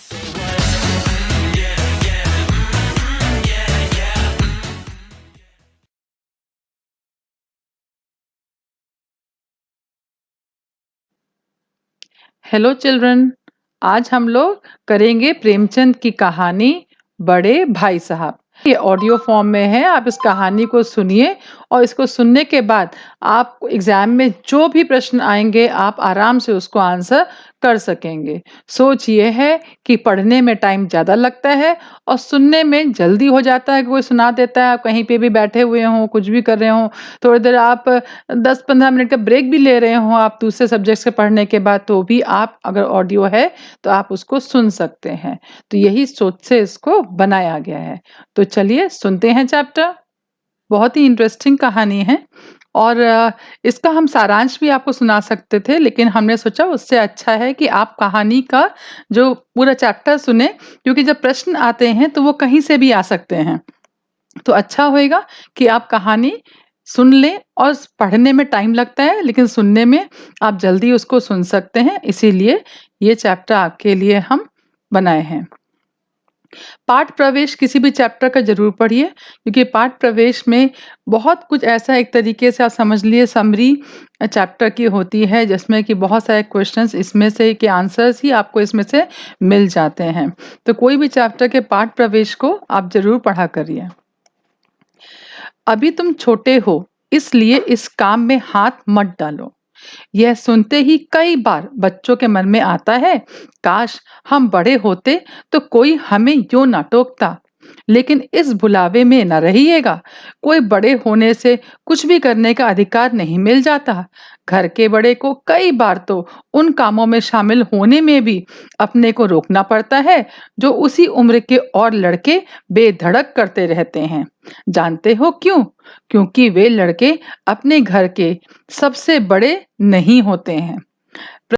Hello children. आज हम लोग करेंगे प्रेमचंद की कहानी बड़े भाई साहब। ये ऑडियो फॉर्म में है, आप इस कहानी को सुनिए और इसको सुनने के बाद आप एग्जाम में जो भी प्रश्न आएंगे आप आराम से उसको आंसर कर सकेंगे। सोच ये है कि पढ़ने में टाइम ज़्यादा लगता है और सुनने में जल्दी हो जाता है। कोई सुना देता है, आप कहीं पे भी बैठे हुए हों, कुछ भी कर रहे हों, थोड़ी देर आप 10-15 मिनट का ब्रेक भी ले रहे हों आप दूसरे सब्जेक्ट से पढ़ने के बाद, तो भी आप अगर ऑडियो है तो आप उसको सुन सकते हैं। तो यही सोच से इसको बनाया गया है। तो चलिए सुनते हैं चैप्टर। बहुत ही इंटरेस्टिंग कहानी है और इसका हम सारांश भी आपको सुना सकते थे, लेकिन हमने सोचा उससे अच्छा है कि आप कहानी का जो पूरा चैप्टर सुने, क्योंकि जब प्रश्न आते हैं तो वो कहीं से भी आ सकते हैं। तो अच्छा होएगा कि आप कहानी सुन लें। और पढ़ने में टाइम लगता है लेकिन सुनने में आप जल्दी उसको सुन सकते हैं, इसीलिए ये चैप्टर आपके लिए हम बनाए हैं। पाठ प्रवेश किसी भी चैप्टर का जरूर पढ़िए, क्योंकि पाठ प्रवेश में बहुत कुछ ऐसा, एक तरीके से आप समझ लिए समरी चैप्टर की होती है, जिसमें कि बहुत सारे क्वेश्चंस इसमें से के आंसर्स ही आपको इसमें से मिल जाते हैं। तो कोई भी चैप्टर के पाठ प्रवेश को आप जरूर पढ़ा करिए। अभी तुम छोटे हो इसलिए इस काम में हाथ मत डालो। यह सुनते ही कई बार बच्चों के मन में आता है, काश हम बड़े होते तो कोई हमें यूं ना टोकता। लेकिन इस बुलावे में न रहिएगा। कोई बड़े होने से कुछ भी करने का अधिकार नहीं मिल जाता। घर के बड़े को कई बार तो उन कामों में शामिल होने में भी अपने को रोकना पड़ता है जो उसी उम्र के और लड़के बेधड़क करते रहते हैं। जानते हो क्यों? क्योंकि वे लड़के अपने घर के सबसे बड़े नहीं होते हैं।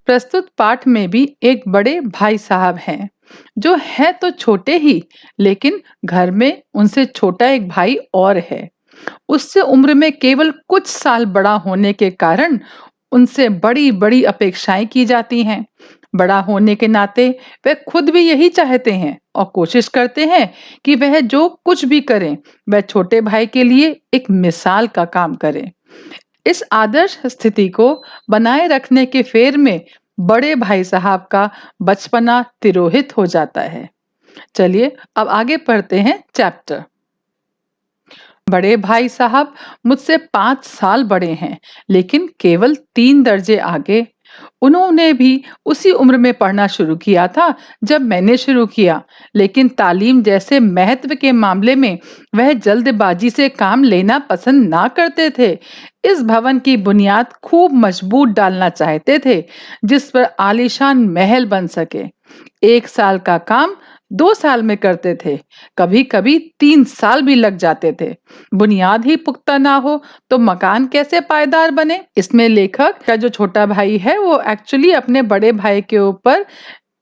प्रस्तुत पाठ में भी एक बड़े भाई साहब हैं, जो है तो छोटे ही, लेकिन घर में उनसे छोटा एक भाई और है। उससे उम्र में केवल कुछ साल बड़ा होने के कारण उनसे बड़ी-बड़ी अपेक्षाएं की जाती हैं। बड़ा होने के नाते वे खुद भी यही चाहते हैं और कोशिश करते हैं कि वह जो कुछ भी करें, वह छोटे भाई के लिए एक मिसाल का काम करें। इस आदर्श स्थिति को बनाए रखने के फेर में बड़े भाई साहब का बचपना तिरोहित हो जाता है। चलिए अब आगे पढ़ते हैं चैप्टर। बड़े भाई साहब मुझसे 5 साल बड़े हैं, लेकिन केवल 3 दर्जे आगे। उन्होंने भी उसी उम्र में पढ़ना शुरू किया था जब मैंने शुरू किया, लेकिन तालीम जैसे महत्व के मामले में वह जल्दबाजी से काम लेना पसंद ना करते थे। इस भवन की बुनियाद खूब मजबूत डालना चाहते थे, जिस पर आलीशान महल बन सके। 1 साल का काम 2 साल में करते थे, कभी-कभी 3 साल भी लग जाते थे। बुनियाद ही पुख्ता ना हो तो मकान कैसे पायदार बने? इसमें लेखक का जो छोटा भाई है वो एक्चुअली अपने बड़े भाई के ऊपर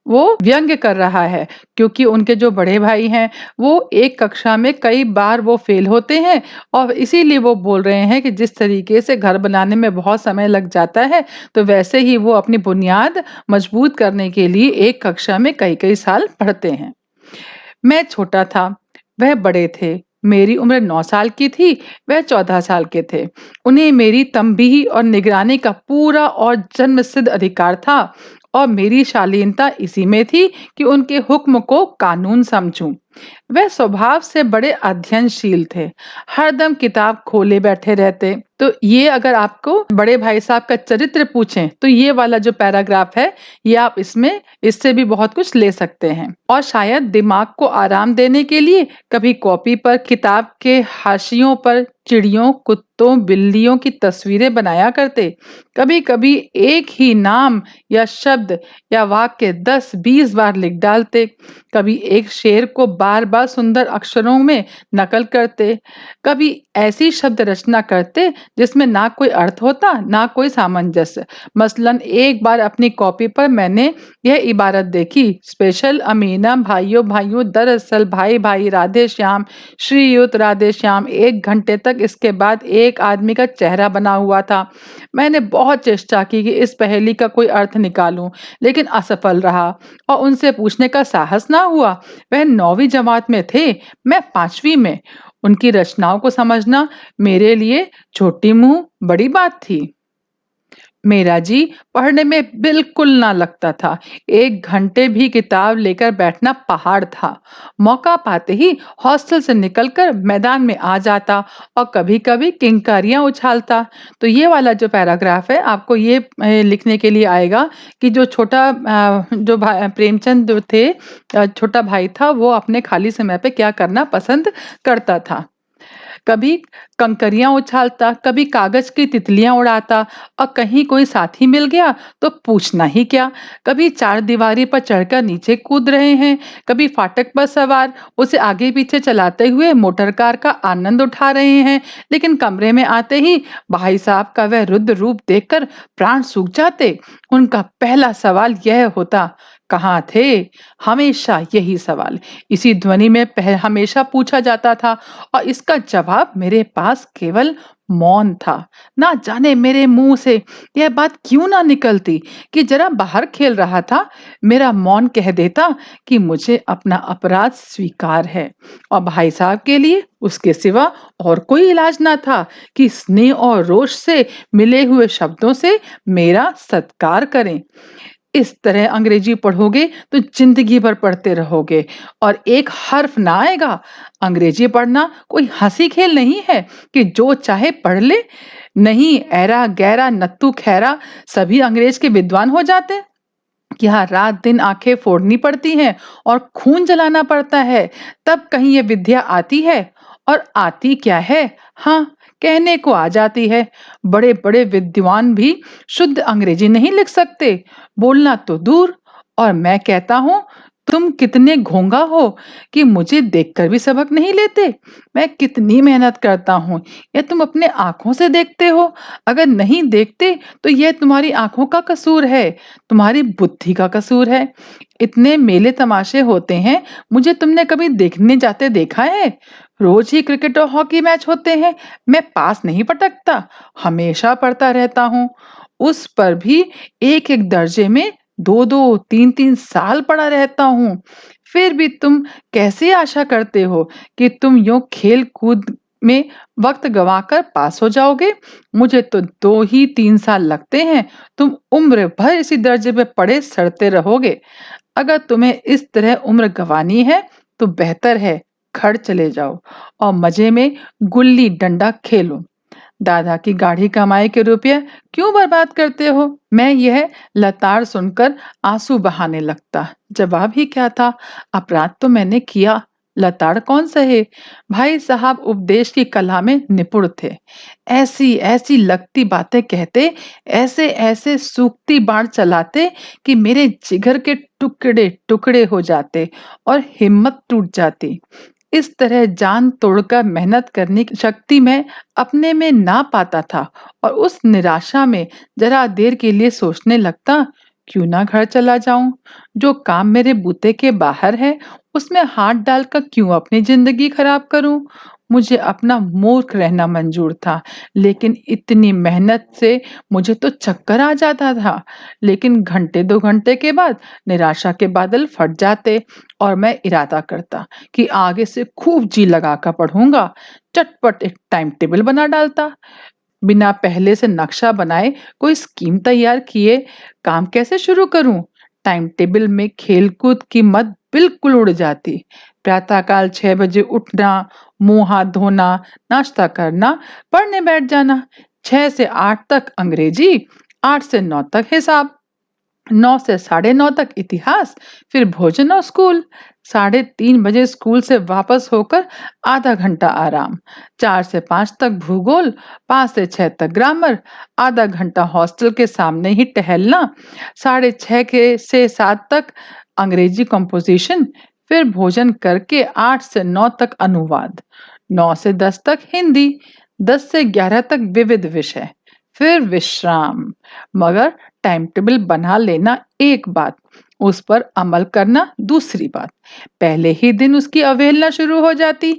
वो व्यंग्य कर रहा है, क्योंकि उनके जो बड़े भाई हैं वो एक कक्षा में कई बार वो फेल होते हैं और इसीलिए वो बोल रहे हैं कि जिस तरीके से घर बनाने में बहुत समय लग जाता है, तो वैसे ही वो अपनी बुनियाद मजबूत करने के लिए एक कक्षा में कई-कई साल पढ़ते हैं। मैं छोटा था, वह बड़े थे। मेरी उम्र 9 साल की थी, वह 14 साल के थे। उन्हें मेरी तंबीही और निगरानी का पूरा और जन्मसिद्ध अधिकार था और मेरी शालीनता इसी में थी कि उनके हुक्म को कानून समझूं। वह स्वभाव से बड़े अध्ययनशील थे, हरदम किताब खोले बैठे रहते। तो ये अगर आपको बड़े भाई साहब का चरित्र पूछें तो ये वाला जो पैराग्राफ है, ये आप इसमें इससे भी बहुत कुछ ले सकते हैं। और शायद दिमाग को आराम देने के लिए कभी कॉपी पर किताब के हाशियों पर चिड़ियों, कुत्तों, बिल्लियों की तस्वीरें बनाया करते। कभी-कभी एक ही नाम या शब्द या वाक्य 10-20 बार लिख डालते। कभी एक शेर को बार-बार सुंदर अक्षरों में नकल करते, कभी ऐसी शब्द रचना करते जिसमें ना कोई अर्थ होता, ना कोई सामंजस्य। मसलन एक बार अपनी कॉपी पर मैंने यह इबारत देखी, स्पेशल अमीना भाइयों भाइयों दरअसल भाई भाई राधे श्याम श्रीयुत राधे श्याम। 1 घंटे तक इसके बाद एक आदमी का चेहरा बना हुआ था। मैंने बहुत चेष्टा की कि इस पहेली का कोई अर्थ निकालूं, लेकिन असफल रहा और उनसे पूछने का साहस ना हुआ। वह 9वीं जमात में थे, मैं 5वीं में। उनकी रचनाओं को समझना मेरे लिए छोटी मुंह बड़ी बात थी। मेरा जी पढ़ने में बिल्कुल ना लगता था। 1 घंटे भी किताब लेकर बैठना पहाड़ था। मौका पाते ही हॉस्टल से निकलकर मैदान में आ जाता और कभी-कभी किंकारियां उछालता। तो ये वाला जो पैराग्राफ है आपको ये लिखने के लिए आएगा कि जो छोटा प्रेमचंद जो थे, छोटा भाई था, वो अपने खाली समय पे क्या करना पसंद करता था। कभी कंकरियां उछालता, कभी कागज की तितलियां उड़ाता और कहीं कोई साथी मिल गया तो पूछना ही क्या। कभी चारदीवारी पर चढ़कर नीचे कूद रहे हैं, कभी फाटक पर सवार उसे आगे पीछे चलाते हुए मोटर कार का आनंद उठा रहे हैं। लेकिन कमरे में आते ही भाई साहब का वह रुद्र रूप देखकर प्राण सूख जाते। उनका पहला सवाल यह होता, कहाँ थे? हमेशा यही सवाल इसी ध्वनि में हमेशा पूछा जाता था और इसका जवाब मेरे पास केवल मौन था। ना जाने मेरे मुंह से यह बात क्यों ना निकलती कि जरा बाहर खेल रहा था। मेरा मौन कह देता कि मुझे अपना अपराध स्वीकार है और भाई साहब के लिए उसके सिवा और कोई इलाज ना था कि स्नेह और रोष से मिले हुए शब्दों से मेरा सत्कार करें। इस तरह अंग्रेजी पढ़ोगे तो जिंदगी भर पढ़ते रहोगे और एक हर्फ ना आएगा। अंग्रेजी पढ़ना कोई हंसी खेल नहीं है कि जो चाहे पढ़ ले। नहीं, ऐरा गैरा नत्थु खैरा सभी अंग्रेज के विद्वान हो जाते। क्या रात दिन आंखें फोड़नी पड़ती हैं और खून जलाना पड़ता है, तब कहीं ये विद्या आती है। और आती क्या है, हाँ, कहने को आ जाती है। बड़े बड़े विद्वान भी शुद्ध अंग्रेजी नहीं लिख सकते, बोलना तो दूर। और मैं कहता हूँ, तुम कितने घोंगा हो कि मुझे देखकर भी सबक नहीं लेते। मैं कितनी मेहनत करता हूँ, यह तुम अपने आंखों से देखते हो। अगर नहीं देखते तो यह तुम्हारी आंखों का कसूर है, तुम्हारी बुद्धि का कसूर है। इतने मेले तमाशे होते हैं, मुझे तुमने कभी देखने जाते देखा है? रोज ही क्रिकेट और हॉकी मैच होते हैं, मैं पास नहीं पटकता, हमेशा पढ़ता रहता हूँ। उस पर भी एक एक दर्जे में 2-2, 3-3 साल पड़ा रहता हूँ। फिर भी तुम कैसे आशा करते हो कि तुम यूं खेल कूद में वक्त गंवाकर पास हो जाओगे? मुझे तो 2 ही 3 साल लगते हैं, तुम उम्र भर इसी दर्जे में पड़े सड़ते रहोगे। अगर तुम्हें इस तरह उम्र गंवानी है तो बेहतर है घर चले जाओ और मजे में गुल्ली डंडा खेलो। दादा की गाढ़ी कमाई के रुपए क्यों बर्बाद करते हो? मैं यह लताड़ सुनकर आंसू बहाने लगता। जवाब ही क्या था, अपराध तो मैंने किया, लताड़ कौन सहे। भाई साहब उपदेश की कला में निपुण थे। ऐसी ऐसी लगती बातें कहते, ऐसे ऐसे सूखती बाण चलाते कि मेरे जिगर के टुकड़े टुकड़े हो जाते और हिम्मत टूट जाती। इस तरह जान तोड़कर मेहनत करने की शक्ति मैं अपने में ना पाता था और उस निराशा में जरा देर के लिए सोचने लगता, क्यों ना घर चला जाऊं। जो काम मेरे बूते के बाहर है उसमें हाथ डालकर क्यों अपनी जिंदगी खराब करूं। मुझे अपना मूर्ख रहना मंजूर था, लेकिन इतनी मेहनत से मुझे तो चक्कर आ जाता था। लेकिन घंटे 2 घंटे के बाद निराशा के बादल फट जाते और मैं इरादा करता कि आगे से खूब जी लगाकर पढ़ूंगा। चटपट एक टाइम टेबल बना डालता, बिना पहले से नक्शा बनाए कोई स्कीम तैयार किए काम कैसे शुरू करूं। टाइम टेबल में खेलकूद की मत बिल्कुल उड़ जाती। प्रातःकाल 6 बजे उठना, मुंह हाथ धोना, नाश्ता करना, पढ़ने बैठ जाना। 6 से 8 तक अंग्रेजी, 8 से 9 तक हिसाब, 9 से 9:30 तक इतिहास, फिर भोजन और स्कूल। 3:30 बजे स्कूल से वापस होकर आधा घंटा आराम, 4 से 5 तक भूगोल, 5 से 6 तक ग्रामर, आधा घंटा हॉस्टल के सामने ही टहलना, 6:30 से 7 तक अंग्रेजी कंपोजिशन, फिर भोजन करके 8 से 9 तक अनुवाद, 9 से 10 तक हिंदी, 10 से 11 तक विविध विषय, फिर विश्राम। मगर टाइम टेबल बना लेना एक बात, उस पर अमल करना दूसरी बात। पहले ही दिन उसकी अवहेलना शुरू हो जाती।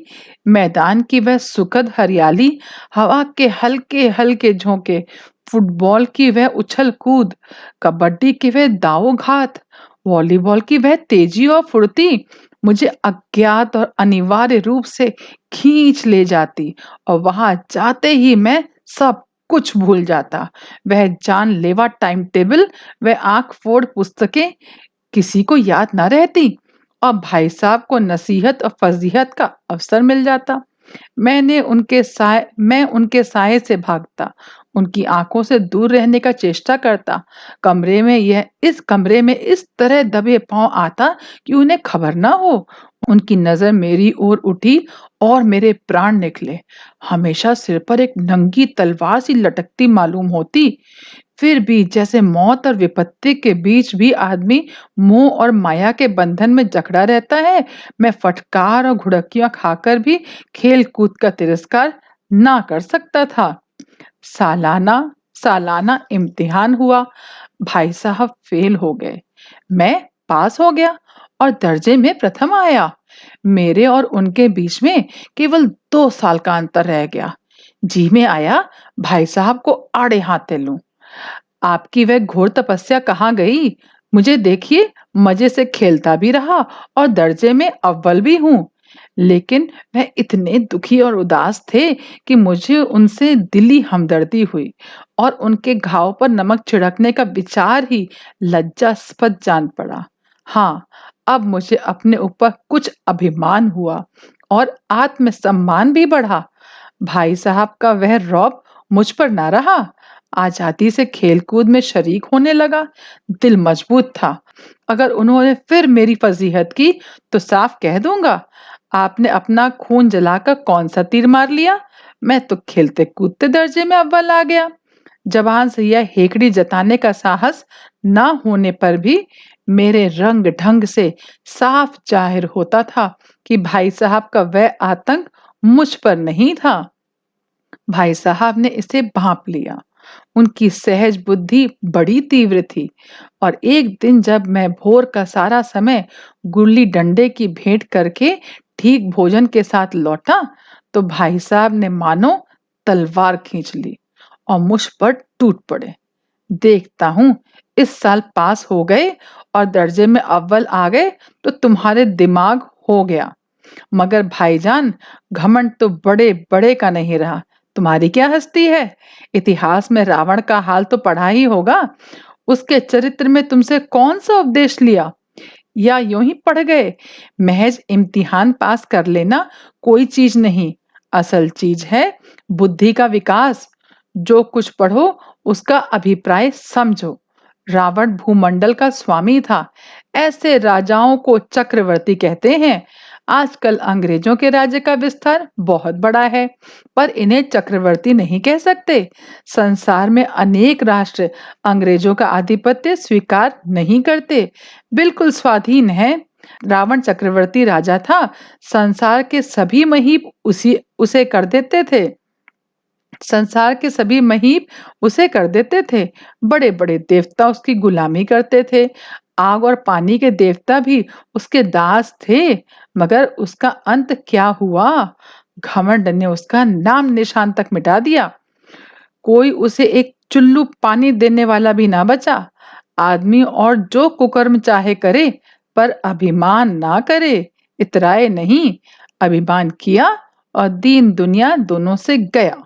मैदान की वह सुखद हरियाली, हवा के हल्के हल्के झोंके, फुटबॉल की वह उछल कूद, कबड्डी के वह दाव घात, वॉलीबॉल की वह तेजी और फुर्ती मुझे अज्ञात और अनिवार्य रूप से खींच ले जाती, और वहां जाते ही मैं सब कुछ भूल जाता। वह जानलेवा टाइम टेबल, वह आंख फोड़ पुस्तकें किसी को याद ना रहती, और भाई साहब को नसीहत और फजीहत का अवसर मिल जाता। मैं उनके साए से भागता, उनकी आंखों से दूर रहने का चेष्टा करता। इस कमरे में इस तरह दबे पांव आता कि उन्हें खबर ना हो। उनकी नजर मेरी ओर उठी और मेरे प्राण निकले। हमेशा सिर पर एक नंगी तलवार सी लटकती मालूम होती। फिर भी जैसे मौत और विपत्ति के बीच भी आदमी मोह और माया के बंधन में जकड़ा रहता है, मैं फटकार और घुड़कियां खाकर भी खेल कूद का तिरस्कार ना कर सकता था। सालाना सालाना इम्तिहान हुआ। भाई साहब फेल हो गए, मैं पास हो गया और दर्जे में प्रथम आया। मेरे और उनके बीच में केवल 2 साल का अंतर रह गया। जी में आया भाई साहब को आड़े हाथे लूं। आपकी वह घोर तपस्या कहाँ गई? मुझे देखिए, मजे से खेलता भी रहा और दर्जे में अव्वल भी हूँ। लेकिन वह इतने दुखी और उदास थे कि मुझे उनसे दिली हमदर्दी हुई, और उनके घाव पर नमक छिड़कने का विचार ही लज्जास्पद जान पड़ा। हाँ, अब मुझे अपने ऊपर कुछ अभिमान हुआ और आत्मसम्मान भी बढ़ा। भाई साहब का वह रौब मुझ पर ना रहा। आजादी से खेलकूद में शरीक होने लगा। दिल मजबूत था। अगर उन्होंने फिर मेरी फजीहत की तो साफ कह दूंगा, आपने अपना खून जलाकर कौन सा तीर मार लिया? मैं तो खेलते कूदते दर्जे में अव्वल आ गया। जबान से यह हेकड़ी जताने का साहस ना होने पर भी मेरे रंग ढंग से साफ जाहिर होता था कि भाई साहब का वह आतंक मुझ पर नहीं था। भाई साहब ने इसे भांप लिया। उनकी सहज बुद्धि बड़ी तीव्र थी, और एक दिन जब मैं भोर का सारा समय गुल्ली डंडे की भेंट करके ठीक भोजन के साथ लौटा, तो भाई साहब ने मानो तलवार खींच ली और मुझ पर टूट पड़े। देखता हूं, इस साल पास हो गए और दर्जे में अव्वल आ गए तो तुम्हारे दिमाग हो गया। मगर भाईजान, घमंड तो बड़े बड़े का नहीं रहा। तुम्हारी क्या हस्ती है? इतिहास में रावण का हाल तो पढ़ा ही होगा। उसके चरित्र में तुमसे कौन सा उपदेश लिया, या यूं ही पढ़ गए? महज इम्तिहान पास कर लेना कोई चीज नहीं। असल चीज है बुद्धि का विकास। जो कुछ पढ़ो उसका अभिप्राय समझो। रावण भूमंडल का स्वामी था। ऐसे राजाओं को चक्रवर्ती कहते हैं। आजकल अंग्रेजों के राज्य का विस्तार बहुत बड़ा है, पर इन्हें चक्रवर्ती नहीं कह सकते। संसार में अनेक राष्ट्र अंग्रेजों का आधिपत्य स्वीकार नहीं करते, बिल्कुल स्वाधीन है। रावण चक्रवर्ती राजा था। संसार के सभी महीप उसे कर देते थे। संसार के सभी महीप उसे कर देते थे। बड़े बड़े देवता उसकी गुलामी करते थे। आग और पानी के देवता भी उसके दास थे। मगर उसका अंत क्या हुआ? घमंड ने उसका नाम निशान तक मिटा दिया। कोई उसे एक चुल्लू पानी देने वाला भी ना बचा। आदमी और जो कुकर्म चाहे करे, पर अभिमान ना करे, इतराए नहीं। अभिमान किया और दीन दुनिया दोनों से गया।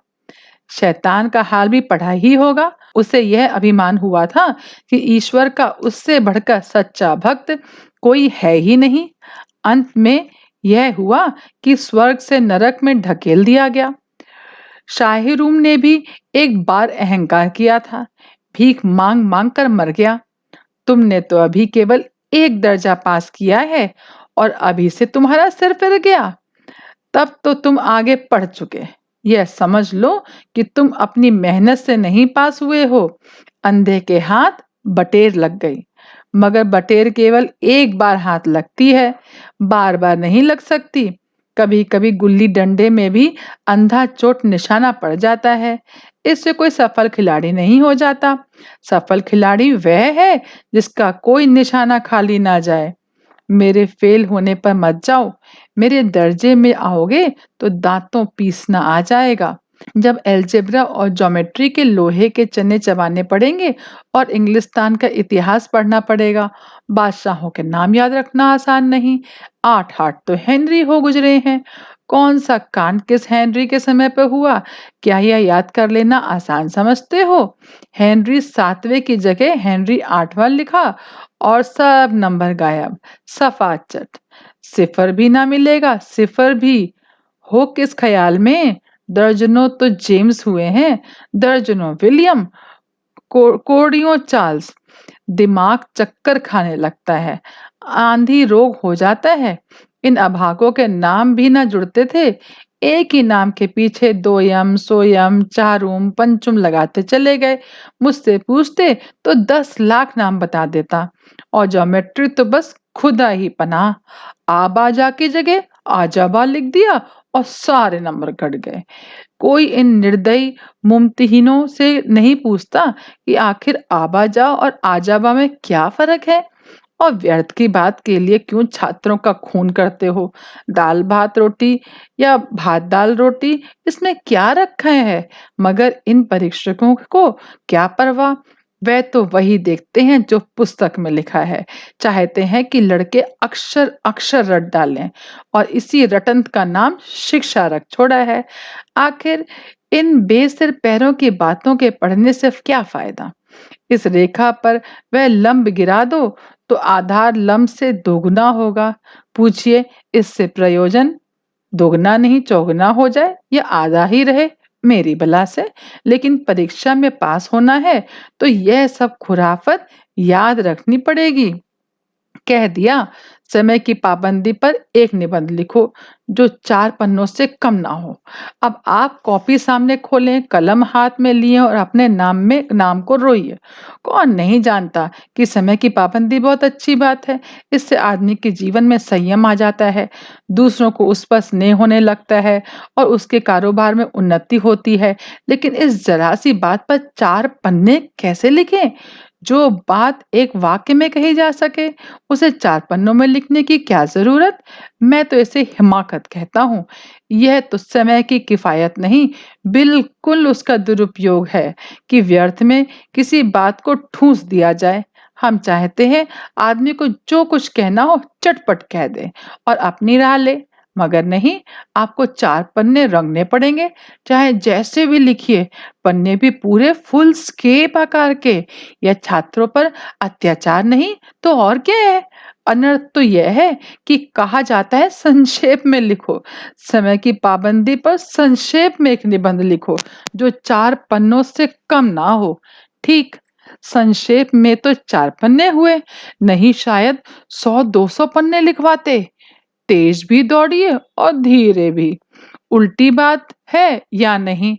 शैतान का हाल भी पढ़ा ही होगा। उसे यह अभिमान हुआ था कि ईश्वर का उससे बढ़कर सच्चा भक्त कोई है ही नहीं। अंत में यह हुआ कि स्वर्ग से नरक में ढकेल दिया गया। शाही रूम ने भी एक बार अहंकार किया था, भीख मांग मांग कर मर गया। तुमने तो अभी केवल एक दर्जा पास किया है और अभी से तुम्हारा सिर फिर गया। तब तो तुम आगे पढ़ चुके। यह समझ लो कि तुम अपनी मेहनत से नहीं पास हुए हो। अंधे के हाथ बटेर लग गई। मगर बटेर केवल एक बार हाथ लगती है, बार बार नहीं लग सकती। कभी कभी गुल्ली डंडे में भी अंधा चोट निशाना पड़ जाता है। इससे कोई सफल खिलाड़ी नहीं हो जाता। सफल खिलाड़ी वह है जिसका कोई निशाना खाली ना जाए। मेरे फेल होने पर मत जाओ। मेरे दर्जे में आओगे तो दांतों पीसना आ जाएगा। जब अलजेब्रा और ज्योमेट्री के लोहे के चने चबाने पड़ेंगे और इंग्लिस्तान का इतिहास पढ़ना पड़ेगा। बादशाहों के नाम याद रखना आसान नहीं। 8 हाट तो हेनरी हो गुजरे हैं। कौन सा कांड किस हेनरी के समय पर हुआ, क्या यह याद कर लेना आसान समझते हो? हेनरी 7वें की जगह हेनरी 8वां लिखा और सब नंबर गायब। सफाचट। सिफर भी ना मिलेगा, सिफर भी। हो किस ख्याल में? दर्जनों तो जेम्स हुए हैं, दर्जनों विलियम, कोड़ियों चार्ल्स। दिमाग चक्कर खाने लगता है, आंधी रोग हो जाता है। इन अभागों के नाम भी ना जुड़ते थे। एक ही नाम के पीछे दो यम, सोयम, चारुम, पंचुम लगाते चले गए। मुझसे पूछते तो 10 लाख नाम बता देता। और ज्योमेट्री तो बस खुदा ही पनाह। आबा जा की जगह आजाबा लिख दिया और सारे नंबर कट गए। कोई इन निर्दयी मुमतहिनों से नहीं पूछता कि आखिर आबाजा और आजाबा में क्या फर्क है? और व्यर्थ की बात के लिए क्यों छात्रों का खून करते हो? दाल भात रोटी या भात दाल रोटी, इसमें क्या रखा है? मगर इन परीक्षकों को क्या परवाह? वह तो वही देखते हैं जो पुस्तक में लिखा है। चाहते हैं कि लड़के अक्षर अक्षर रट डालें और इसी रटंत का नाम शिक्षा रख छोड़ा है। आखिर इन बेसिर पैरों की बातों के पढ़ने से क्या फायदा? इस रेखा पर वह लंब गिरा दो तो आधार लंब से दोगुना होगा। पूछिए, इससे प्रयोजन? दोगुना नहीं चौगुना हो जाए या आधा ही रहे, मेरी बला से। लेकिन परीक्षा में पास होना है तो यह सब खुराफत याद रखनी पड़ेगी। कह दिया, समय की पाबंदी पर एक निबंध लिखो जो 4 पन्नों से कम ना हो। अब आप कॉपी सामने खोलें, कलम हाथ में लिए और अपने नाम को रोइए। कौन नहीं जानता कि समय की पाबंदी बहुत अच्छी बात है। इससे आदमी के जीवन में संयम आ जाता है, दूसरों को उस पर स्नेह होने लगता है और उसके कारोबार में उन्नति होती है। लेकिन इस जरा सी बात पर 4 पन्ने कैसे लिखें? जो बात एक वाक्य में कही जा सके उसे 4 पन्नों में लिखने की क्या जरूरत? मैं तो इसे हिमाकत कहता हूँ। यह तो समय की किफायत नहीं, बिल्कुल उसका दुरुपयोग है कि व्यर्थ में किसी बात को ठूंस दिया जाए। हम चाहते हैं आदमी को जो कुछ कहना हो चटपट कह दे और अपनी राह ले। मगर नहीं, आपको 4 पन्ने रंगने पड़ेंगे, चाहे जैसे भी लिखिए। पन्ने भी पूरे फुल स्केप आकार के। यह छात्रों पर अत्याचार नहीं तो और क्या है? अनर्थ तो यह है कि कहा जाता है संक्षेप में लिखो। समय की पाबंदी पर संक्षेप में एक निबंध लिखो जो 4 पन्नों से कम ना हो। ठीक, संक्षेप में तो 4 पन्ने हुए, नहीं शायद 100-200 पन्ने लिखवाते। तेज भी दौड़िए और धीरे भी। उल्टी बात है या नहीं?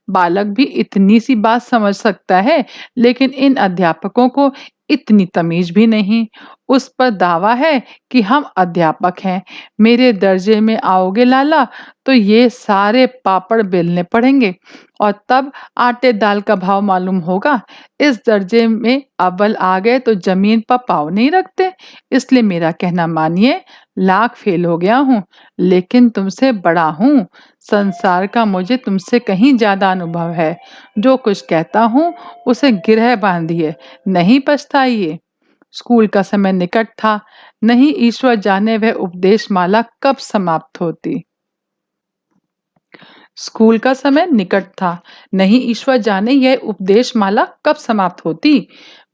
बालक भी इतनी सी बात समझ सकता है, लेकिन इन अध्यापकों को इतनी तमीज भी नहीं। उस पर दावा है कि हम अध्यापक हैं। मेरे दर्जे में आओगे लाला तो ये सारे पापड़ बेलने पड़ेंगे और तब आटे दाल का भाव मालूम होगा। इस दर्जे में अव्वल आ गए तो जमीन पर पाँव नहीं रखते। इसलिए मेरा कहना मानिए, लाख फेल हो गया हूँ लेकिन तुमसे बड़ा हूँ। संसार का मुझे तुमसे कहीं ज्यादा अनुभव है। जो कुछ कहता हूँ उसे गिरह बांधिए, नहीं पछताइए। स्कूल का समय निकट था, नहीं ईश्वर जाने वह उपदेश माला कब समाप्त होती। स्कूल का समय निकट था, नहीं ईश्वर जाने यह उपदेश माला कब समाप्त होती।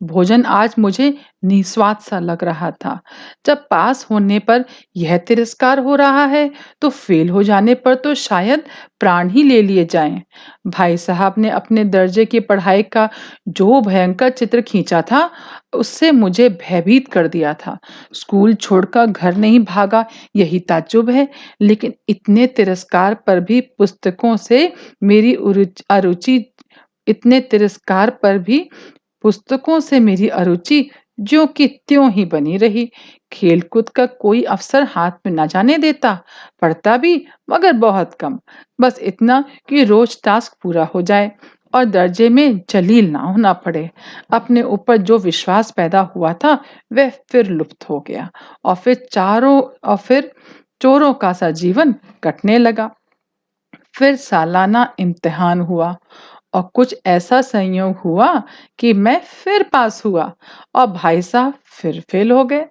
भोजन आज मुझे निस्वाद सा लग रहा था। जब पास होने पर यह तिरस्कार हो रहा है तो फेल हो जाने पर तो शायद प्राण ही ले लिए जाएं। भाई साहब ने अपने दर्जे की पढ़ाई का जो भयंकर चित्र खींचा था उससे मुझे भयभीत कर दिया था। स्कूल छोड़कर घर नहीं भागा, यही ताज्जुब है। लेकिन इतने तिरस्कार पर भी पुस्तकों से मेरी अरुचि इतने तिरस्कार पर भी पुस्तकों से मेरी अरुचि ज्यों की त्यों ही बनी रही। खेलकूद का कोई अवसर हाथ में न जाने देता, पढ़ता भी मगर बहुत कम। बस इतना कि रोज टास्क पूरा हो जाए और दर्जे में जलील ना होना पड़े। अपने ऊपर जो विश्वास पैदा हुआ था वह फिर लुप्त हो गया और फिर चोरों का सा जीवन कटने लगा। फिर सालाना इम्तिहान हुआ और कुछ ऐसा संयोग हुआ कि मैं फिर पास हुआ और भाई साहब फिर फेल हो गए।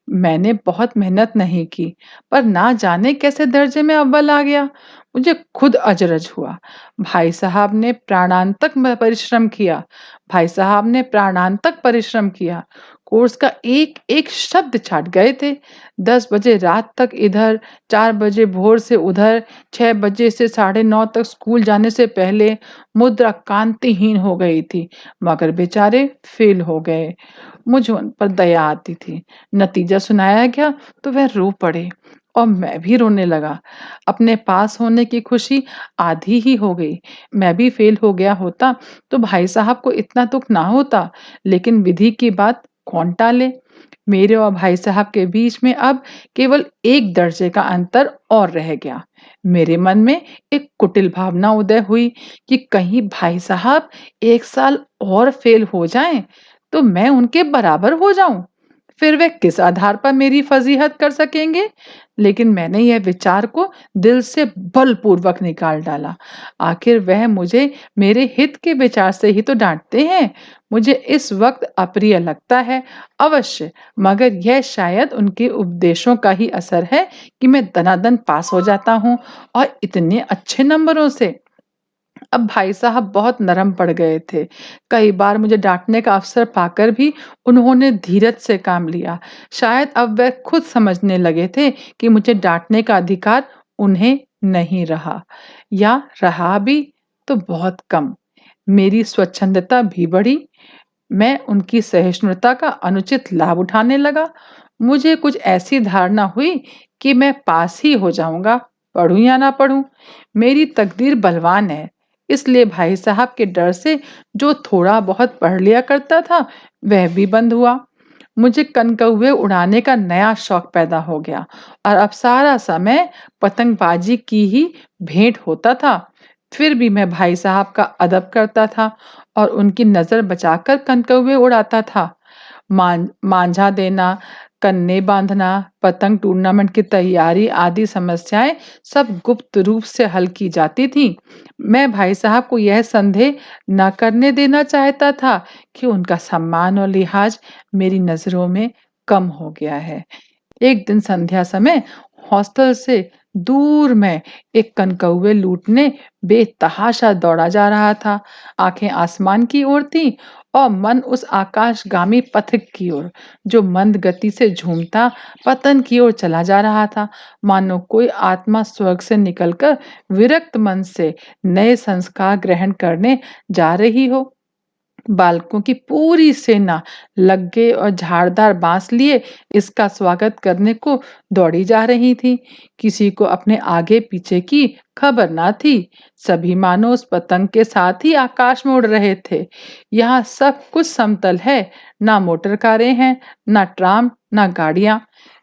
मैंने बहुत मेहनत नहीं की, पर ना जाने कैसे दर्जे में अव्वल आ गया। मुझे खुद अजरज हुआ। भाई साहब ने प्राणांतक परिश्रम किया। भाई साहब ने प्राणांतक परिश्रम किया। कोर्स का एक एक शब्द छाट गए थे। 10 बजे रात तक इधर, 4 बजे भोर से उधर, 6 बजे से 9:30 तक स्कूल जाने से पहले मुद्रा कांतिहीन हो गई थी, मगर बेचारे फेल हो गए। मुझे उन पर दया आती थी। नतीजा सुनाया गया तो वह रो पड़े और मैं भी रोने लगा। अपने पास होने की खुशी आधी ही हो गई। मैं भी फेल हो गया होता तो भाई साहब को इतना दुख ना होता, लेकिन विधि की बात कौन टाले। मेरे और भाई साहब के बीच में अब केवल एक दर्जे का अंतर और रह गया। मेरे मन में एक कुटिल भावना उदय हुई कि कहीं भाई साहब एक साल और फेल हो जाएं तो मैं उनके बराबर हो जाऊं। फिर वे किस आधार पर मेरी फजीहत कर सकेंगे। लेकिन मैंने यह विचार को दिल से बलपूर्वक निकाल डाला। आखिर वह मुझे मेरे हित के विचार से ही तो डांटते हैं। मुझे इस वक्त अप्रिय लगता है अवश्य, मगर यह शायद उनके उपदेशों का ही असर है कि मैं दनादन पास हो जाता हूँ और इतने अच्छे नंबरों से। अब भाई साहब बहुत नरम पड़ गए थे। कई बार मुझे डांटने का अवसर पाकर भी उन्होंने धीरज से काम लिया। शायद अब वह खुद समझने लगे थे कि मुझे डांटने का अधिकार उन्हें नहीं रहा, या रहा भी तो बहुत कम। मेरी स्वच्छंदता भी बढ़ी। मैं उनकी सहिष्णुता का अनुचित लाभ उठाने लगा। मुझे कुछ ऐसी धारणा हुई कि मैं पास ही हो जाऊंगा, पढ़ूं या ना पढ़ूं। मेरी तकदीर बलवान है। इसलिए भाई साहब के डर से जो थोड़ा बहुत पढ़ लिया करता था वह भी बंद हुआ। मुझे कनकौवे उड़ाने का नया शौक पैदा हो गया और अब सारा समय पतंगबाजी की ही भेंट होता था। फिर भी मैं भाई साहब का अदब करता था और उनकी नजर बचाकर कनकौवे उड़ाता था। मांझा देना, कन्ने बांधना, पतंग टूर्नामेंट की तैयारी आदि समस्याएं सब गुप्त रूप से हल की जाती थी। मैं भाई साहब को यह संदेह न करने देना चाहता था कि उनका सम्मान और लिहाज मेरी नजरों में कम हो गया है। एक दिन संध्या समय हॉस्टल से दूर में एक कनकौवे लूटने बेतहाशा दौड़ा जा रहा था। आंखें आसमान की ओर थी और मन उस आकाशगामी पथिक की ओर जो मंद गति से झूमता पतन की ओर चला जा रहा था। मानो कोई आत्मा स्वर्ग से निकलकर विरक्त मन से नए संस्कार ग्रहण करने जा रही हो। बालकों की पूरी सेना लग्गे और झाड़दार बांस लिए इसका स्वागत करने को दौड़ी जा रही थी। किसी को अपने आगे पीछे की खबर ना थी। सभी मानो उस पतंग के साथ ही आकाश में उड़ रहे थे। यहाँ सब कुछ समतल है, ना मोटर कारें हैं, ना ट्राम, ना गाड़ियां।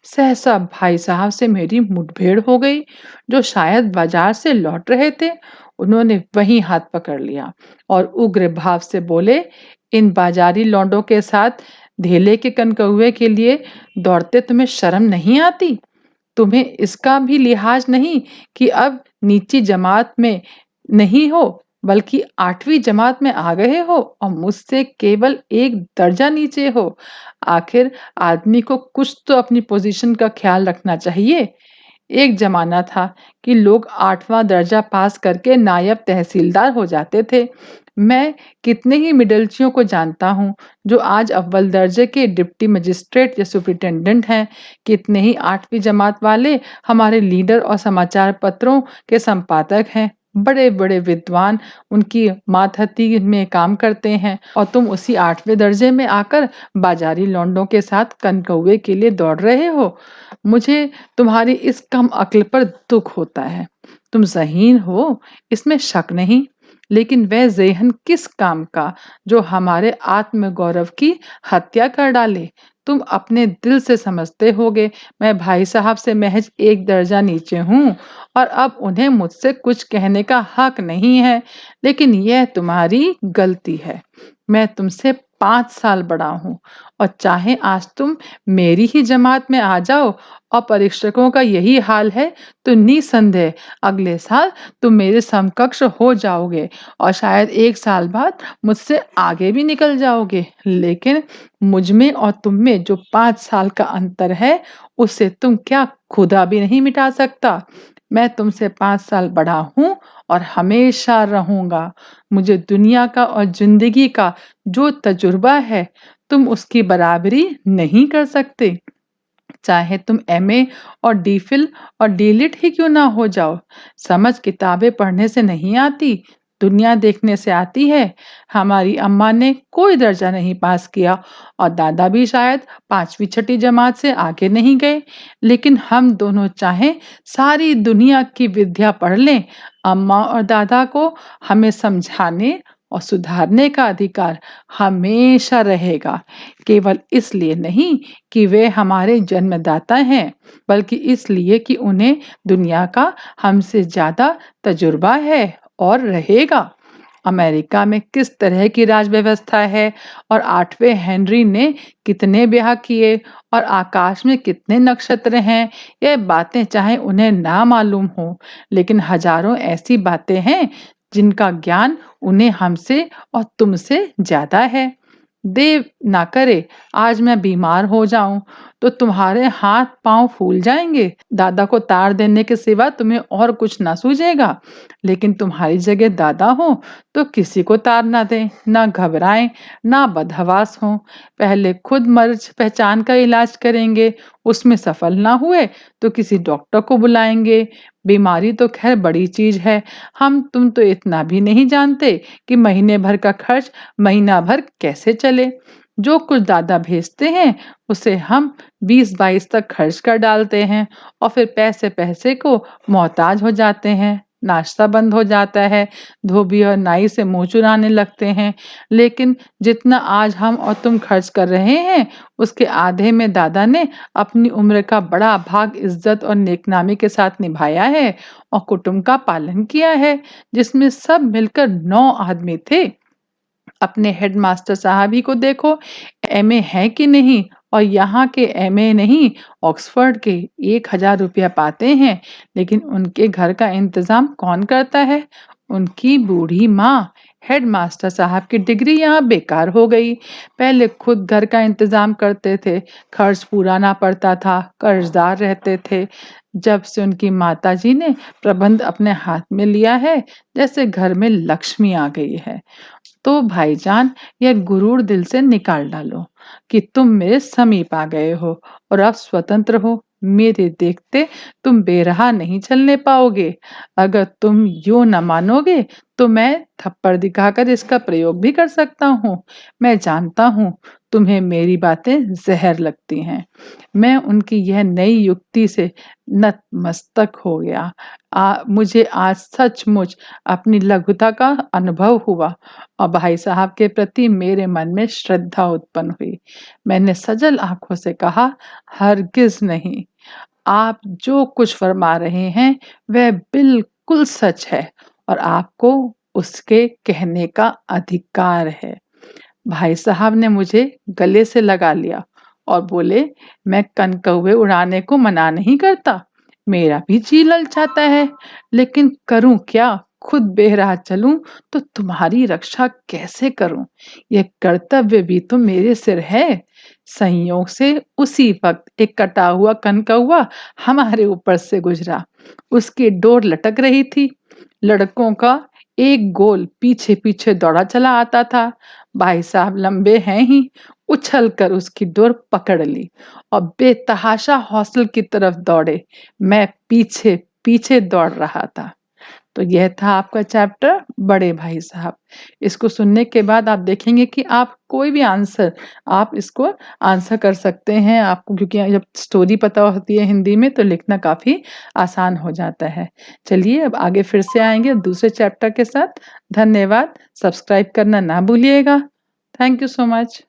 सहसा भाई साहब से मेरी मुठभेड़ हो गई, जो शायद बाजार से लौट रहे थे। उन्होंने वहीं हाथ पकड़ लिया और उग्र भाव से बोले, इन बाजारी लौंडों के साथ धेले के कनकौवे के लिए दौड़ते तुम्हें शर्म नहीं आती? तुम्हें इसका भी लिहाज नहीं कि अब नीची जमात में नहीं हो, बल्कि 8वीं जमात में आ गए हो और मुझसे केवल एक दर्जा नीचे हो। आखिर आदमी को कुछ तो अपनी पोजीशन का ख्याल रखना चाहिए। एक जमाना था कि लोग 8वां दर्जा पास करके नायब तहसीलदार हो जाते थे। मैं कितने ही मिडलचियों को जानता हूँ जो आज अव्वल दर्जे के डिप्टी मजिस्ट्रेट या सुपरिटेंडेंट हैं। कितने ही 8वीं जमात वाले हमारे लीडर और समाचार पत्रों के संपादक हैं। बड़े बड़े विद्वान उनकी मातहती में काम करते हैं और तुम उसी 8वें दर्जे में आकर बाजारी लौंडों के साथ कनकौवे के लिए दौड़ रहे हो। मुझे तुम्हारी इस कम अक्ल पर दुख होता है। तुम ज़हीन हो, इसमें शक नहीं, लेकिन वह ज़ेहन किस काम का जो हमारे आत्मगौरव की हत्या कर डाले। तुम अपने दिल से समझते होगे मैं भाई साहब से महज एक दर्जा नीचे हूँ और अब उन्हें मुझसे कुछ कहने का हक नहीं है, लेकिन यह तुम्हारी गलती है। मैं तुमसे 5 साल बड़ा हूँ और चाहे आज तुम मेरी ही जमात में आ जाओ और परीक्षकों का यही हाल है तो निसंदेह अगले साल तुम मेरे समकक्ष हो जाओगे और शायद 1 साल बाद मुझसे आगे भी निकल जाओगे। लेकिन मुझ में और तुम में जो 5 साल का अंतर है उसे तुम क्या खुदा भी नहीं मिटा सकता। मैं तुमसे 5 साल बड़ा हूँ और हमेशा रहूंगा। मुझे दुनिया का और जिंदगी का जो तजुर्बा है तुम उसकी बराबरी नहीं कर सकते। चाहे तुम एमए और डीफिल और डीलिट ही क्यों ना हो जाओ। समझ किताबें पढ़ने से नहीं आती, दुनिया देखने से आती है। हमारी अम्मा ने कोई दर्जा नहीं पास किया और दादा भी शायद 5वीं छठी जमात से आगे नहीं गए, लेकिन हम दोनों चाहें सारी दुनिया की विद्या पढ़ लें, अम्मा और दादा को हमें समझाने और सुधारने का अधिकार हमेशा रहेगा। केवल इसलिए नहीं कि वे हमारे जन्मदाता हैं, बल्कि इसलिए कि उन्हें दुनिया का हमसे ज्यादा तजुर्बा है और रहेगा। अमेरिका में किस तरह की राज व्यवस्था है और 8वें हेनरी ने कितने ब्याह किए और आकाश में कितने नक्षत्र हैं, ये बातें चाहे उन्हें ना मालूम हो, लेकिन हजारों ऐसी बातें हैं जिनका ज्ञान उन्हें हमसे और तुमसे ज्यादा है। देव ना करे आज मैं बीमार हो जाऊं तो तुम्हारे हाथ पांव फूल जाएंगे। दादा को तार देने के सिवा तुम्हें और कुछ ना सूझेगा, लेकिन तुम्हारी जगह दादा हो तो किसी को तार ना दें, ना घबराएं, ना बदहवास हो। पहले खुद मर्ज पहचान का इलाज करेंगे, उसमें सफल ना हुए तो किसी डॉक्टर को बुलाएंगे। बीमारी तो खैर बड़ी चीज है, हम तुम तो इतना भी नहीं जानते कि महीने भर का खर्च महीना भर कैसे चले। जो कुछ दादा भेजते हैं उसे हम 20-22 तक खर्च कर डालते हैं और फिर पैसे पैसे को मोहताज हो जाते हैं। नाश्ता बंद हो जाता है, धोबी और नाई से मुंह चुराने लगते हैं। लेकिन जितना आज हम और तुम खर्च कर रहे हैं उसके आधे में दादा ने अपनी उम्र का बड़ा भाग इज्जत और नेकनामी के साथ निभाया है और कुटुंब का पालन किया है, जिसमें सब मिलकर 9 आदमी थे। अपने हेडमास्टर साहब ही को देखो, एमए है कि नहीं, और यहाँ के एमए नहीं ऑक्सफोर्ड के 1000 रुपया पाते हैं, लेकिन उनके घर का इंतजाम कौन करता है? उनकी बूढ़ी माँ। हेडमास्टर साहब की डिग्री यहाँ बेकार हो गई। पहले खुद घर का इंतजाम करते थे, खर्च पूरा ना पड़ता था, कर्जदार रहते थे। जब से उनकी माताजी ने प्रबंध अपने हाथ में लिया है, जैसे घर में लक्ष्मी आ गई है। तो भाईजान यह गुरूर दिल से निकाल डालो कि तुम मेरे समीप आ गए हो और अब स्वतंत्र हो। मेरे देखते तुम बेरहा नहीं चलने पाओगे। अगर तुम यूं न मानोगे तो मैं थप्पड़ दिखाकर इसका प्रयोग भी कर सकता हूँ। मैं जानता हूँ तुम्हें मेरी बातें जहर लगती हैं। मैं उनकी यह नई युक्ति से नतमस्तक हो गया। मुझे आज सचमुच अपनी लघुता का अनुभव हुआ और भाई साहब के प्रति मेरे मन में श्रद्धा उत्पन्न हुई। मैंने सजल आंखों से कहा, हरगिज नहीं। आप जो कुछ फरमा रहे हैं वह बिल्कुल सच है और आपको उसके कहने का अधिकार है। भाई साहब ने मुझे गले से लगा लिया और बोले, मैं कनकौवे उड़ाने को मना नहीं करता, मेरा भी जी ललचाता है, लेकिन करूं क्या? खुद बेराह चलूं तो तुम्हारी रक्षा कैसे करूं? यह कर्तव्य भी तो मेरे सिर है। संयोग से उसी वक्त एक कटा हुआ कनकौवा हमारे ऊपर से गुजरा। उसकी डोर लटक रही थी। लड़कों का एक गोल पीछे पीछे दौड़ा चला आता था। भाई साहब लंबे हैं ही, उछल कर उसकी डोर पकड़ ली और बेतहाशा हॉस्टल की तरफ दौड़े। मैं पीछे पीछे दौड़ रहा था। तो यह था आपका चैप्टर बड़े भाई साहब। इसको सुनने के बाद आप देखेंगे कि आप कोई भी आंसर आप इसको आंसर कर सकते हैं आपको, क्योंकि जब स्टोरी पता होती है हिंदी में तो लिखना काफ़ी आसान हो जाता है। चलिए अब आगे फिर से आएँगे दूसरे चैप्टर के साथ। धन्यवाद, सब्सक्राइब करना ना भूलिएगा। Thank you so much.